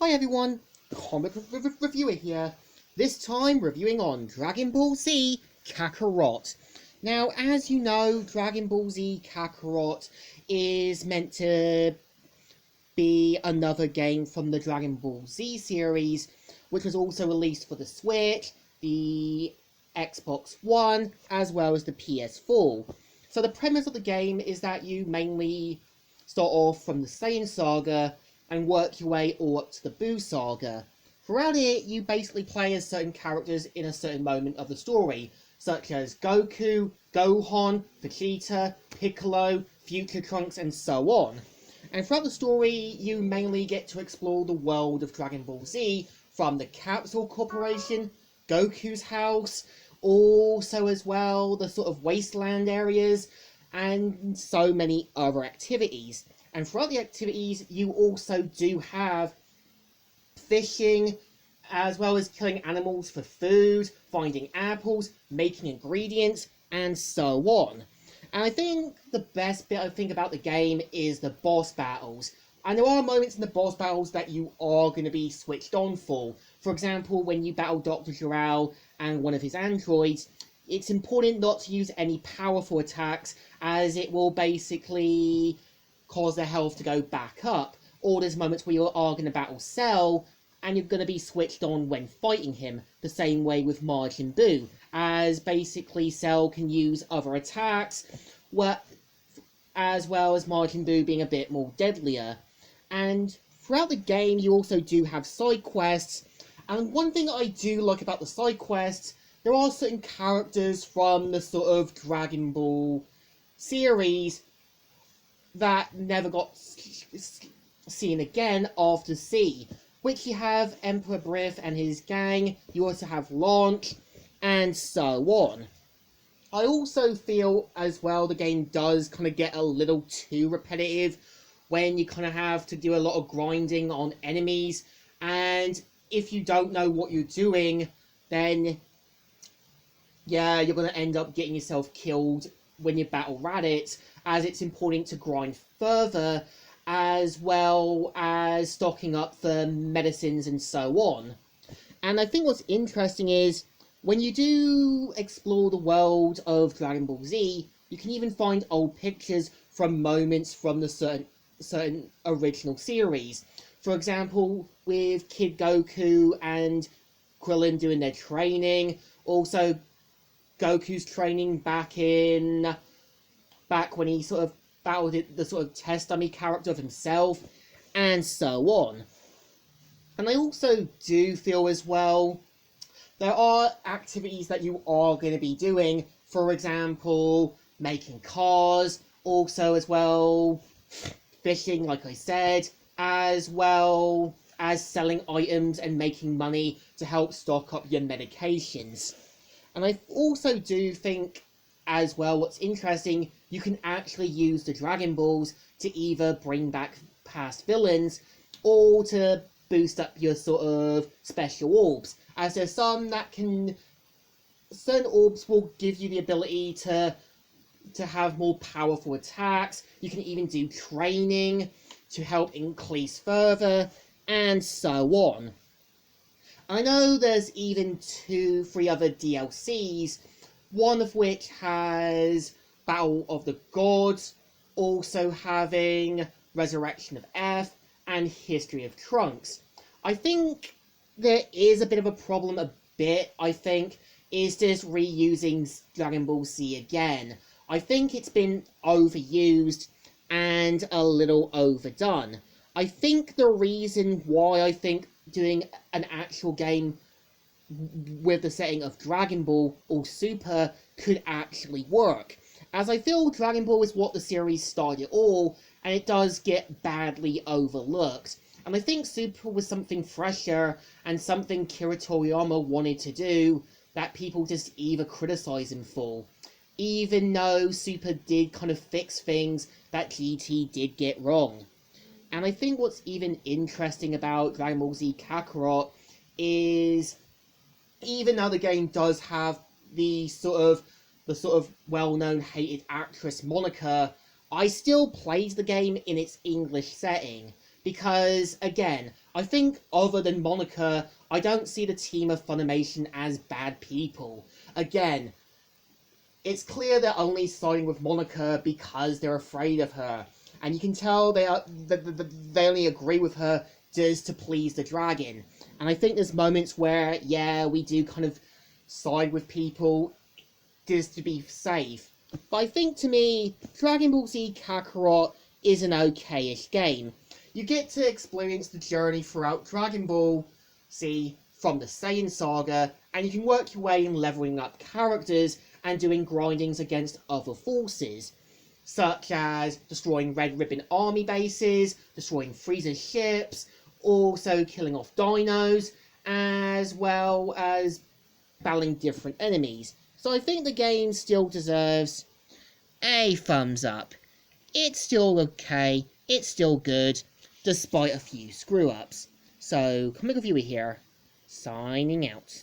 Hi everyone, Comic Reviewer here. This time reviewing on Dragon Ball Z Kakarot. Now, as you know, Dragon Ball Z Kakarot is meant to be another game from the Dragon Ball Z series, which was also released for the Switch, the Xbox One, as well as the PS4. So the premise of the game is that you mainly start off from the Saiyan Saga and work your way all up to the Buu Saga. Throughout it, you basically play as certain characters in a certain moment of the story, such as Goku, Gohan, Vegeta, Piccolo, Future Trunks, and so on. And throughout the story, you mainly get to explore the world of Dragon Ball Z, from the Capsule Corporation, Goku's house, also as well the sort of wasteland areas, and so many other activities. And throughout the activities, you also do have fishing, as well as killing animals for food, finding apples, making ingredients, and so on. And I think the best bit I think about the game is the boss battles. And there are moments in the boss battles that you are going to be switched on for. For example, when you battle Dr. Jirao and one of his androids, it's important not to use any powerful attacks, as it will basically cause their health to go back up. Or there's moments where you are going to battle Cell, and you're going to be switched on when fighting him, the same way with Majin Buu, as basically Cell can use other attacks, as well as Majin Buu being a bit more deadlier. And throughout the game, you also do have side quests, and one thing I do like about the side quests, there are certain characters from the sort of Dragon Ball series that never got seen again after Z, which you have Emperor Briff and his gang, you also have Launch, and so on. I also feel as well the game does kind of get a little too repetitive when you kind of have to do a lot of grinding on enemies, and if you don't know what you're doing, then yeah, you're going to end up getting yourself killed when you battle Raditz, as it's important to grind further, as well as stocking up for medicines and so on. And I think what's interesting is, when you do explore the world of Dragon Ball Z, you can even find old pictures from moments from the certain original series. For example, with Kid Goku and Krillin doing their training, also Goku's training back when he sort of battled the sort of test dummy character of himself, and so on. And I also do feel as well, there are activities that you are going to be doing, for example, making cars, also as well, fishing, like I said, as well as selling items and making money to help stock up your medications. And I also do think, as well, what's interesting, you can actually use the Dragon Balls to either bring back past villains, or to boost up your sort of special orbs, as there's some that can, certain orbs will give you the ability to have more powerful attacks. You can even do training to help increase further, and so on. I know there's even 2-3 other DLCs, one of which has Battle of the Gods, also having Resurrection of F, and History of Trunks. I think there is a bit of a problem, is just reusing Dragon Ball Z again. I think it's been overused and a little overdone. I think the reason why I think doing an actual game with the setting of Dragon Ball or Super could actually work, as I feel Dragon Ball is what the series started all, and it does get badly overlooked. And I think Super was something fresher and something Kira Toriyama wanted to do that people just either criticize him for, even though Super did kind of fix things that GT did get wrong. And I think what's even interesting about Dragon Ball Z Kakarot is, even though the game does have the sort of well-known hated actress moniker, I still played the game in its English setting, Because, again, I think other than Monica, I don't see the team of Funimation as bad people. Again, it's clear they're only siding with Monica because they're afraid of her. And you can tell they only agree with her just to please the dragon. And I think there's moments where, yeah, we do kind of side with people just to be safe. But I think, to me, Dragon Ball Z Kakarot is an okay-ish game. You get to experience the journey throughout Dragon Ball Z from the Saiyan Saga, and you can work your way in leveling up characters and doing grindings against other forces, such as destroying Red Ribbon army bases, destroying Frieza's ships, also killing off dinos, as well as battling different enemies. So I think the game still deserves a thumbs up. It's still okay, it's still good, despite a few screw-ups. So, Comic Reviewer here, signing out.